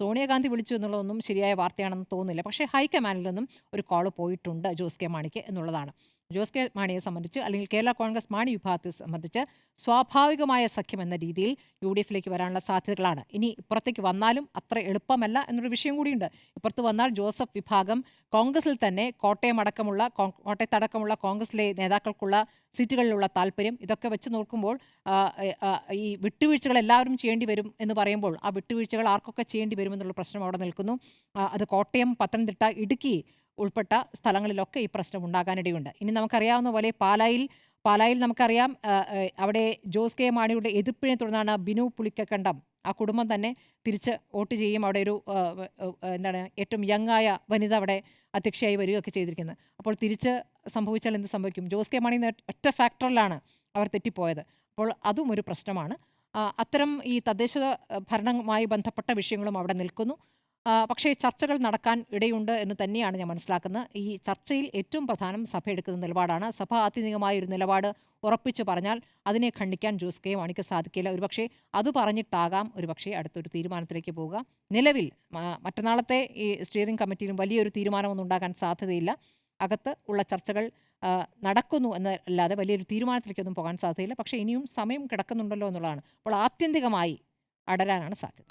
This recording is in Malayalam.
സോണിയാഗാന്ധി വിളിച്ചു എന്നുള്ളതൊന്നും ശരിയായ വാർത്തയാണെന്ന് തോന്നുന്നില്ല. പക്ഷേ ഹൈക്കമാൻഡിൽ നിന്നും ഒരു കോൾ പോയിട്ടുണ്ട് ജോസ് കെ മാണിക്ക് എന്നുള്ളതാണ്. ജോസ് കെ മാണിയെ സംബന്ധിച്ച് അല്ലെങ്കിൽ കേരള കോൺഗ്രസ് മാണി വിഭാഗത്തെ സംബന്ധിച്ച് സ്വാഭാവികമായ സഖ്യം എന്ന രീതിയിൽ യു.ഡി.എഫിലേക്ക് വരാനുള്ള സാധ്യതകളാണ്. ഇനി ഇപ്പുറത്തേക്ക് വന്നാലും അത്ര എളുപ്പമല്ല എന്നൊരു വിഷയം കൂടിയുണ്ട്. ഇപ്പുറത്ത് വന്നാൽ ജോസഫ് വിഭാഗം കോൺഗ്രസിൽ തന്നെ കോട്ടയത്തടക്കമുള്ള കോൺഗ്രസിലെ നേതാക്കൾക്കുള്ള സീറ്റുകളിലുള്ള താല്പര്യം ഇതൊക്കെ വെച്ച് നോക്കുമ്പോൾ ആ, ഈ വിട്ടുവീഴ്ചകൾ എല്ലാവരും ചെയ്യേണ്ടി വരും എന്ന് പറയുമ്പോൾ ആ വിട്ടുവീഴ്ചകൾ ആർക്കൊക്കെ ചെയ്യേണ്ടി വരുമെന്നുള്ള പ്രശ്നം അവിടെ നിൽക്കുന്നു. അത് കോട്ടയം, പത്തനംതിട്ട, ഇടുക്കി ഉൾപ്പെട്ട സ്ഥലങ്ങളിലൊക്കെ ഈ പ്രശ്നം ഉണ്ടാകാനിടയുണ്ട്. ഇനി നമുക്കറിയാവുന്ന പോലെ പാലായിൽ നമുക്കറിയാം, അവിടെ ജോസ് കെ മാണിയുടെ എതിർപ്പിനെ തുടർന്നാണ് ബിനു പുളിക്കക്കണ്ടം ആ കുടുംബം തന്നെ തിരിച്ച് വോട്ട് ചെയ്യും. അവിടെ ഒരു എന്താണ് ഏറ്റവും യങ് ആയ വനിത അവിടെ അധ്യക്ഷയായി വരികയൊക്കെ ചെയ്തിരിക്കുന്നത്. അപ്പോൾ തിരിച്ച് സംഭവിച്ചാൽ എന്ത് സംഭവിക്കും? ജോസ് കെ മാണി എന്ന ഒറ്റ ഫാക്ടറിലാണ് അവർ തെറ്റിപ്പോയത്. അപ്പോൾ അതും ഒരു പ്രശ്നമാണ്. അത്തരം ഈ തദ്ദേശ ഭരണവുമായി ബന്ധപ്പെട്ട വിഷയങ്ങളും അവിടെ നിൽക്കുന്നു. പക്ഷേ ചർച്ചകൾ നടക്കാൻ ഇടയുണ്ട് എന്ന് തന്നെയാണ് ഞാൻ മനസ്സിലാക്കുന്നത്. ഈ ചർച്ചയിൽ ഏറ്റവും പ്രധാനം സഭ എടുക്കുന്ന നിലപാടാണ്. സഭ ആത്യന്തികമായ ഒരു നിലപാട് ഉറപ്പിച്ചു പറഞ്ഞാൽ അതിനെ ಖಂಡಿക്കാൻ ജോസ് കെ മാണിക്ക് സാധിക്കില്ല. ഒരുപക്ഷേ അത് പറഞ്ഞിട്ടാകാം ഒരുപക്ഷേ അടുത്തൊരു തീരുമാനത്തിലേക്ക് പോവുക. നിലവിൽ മറ്റന്നാളത്തെ ഈ സ്റ്റിയറിംഗ് കമ്മിറ്റിയിലും വലിയൊരു തീരുമാനമൊന്നും ഉണ്ടാകാൻ സാധ്യതയില്ല. അകത്ത് ഉള്ള ചർച്ചകൾ നടക്കുന്നു എന്നല്ലാതെ വലിയൊരു തീരുമാനത്തിലേക്കൊന്നും പോകാൻ സാധ്യതയില്ല. പക്ഷേ ഇനിയും സമയം കിടക്കുന്നുണ്ടല്ലോ എന്നുള്ളതാണ്. അപ്പോൾ ആത്യന്തികമായി അടരാനാണ് സാധ്യത.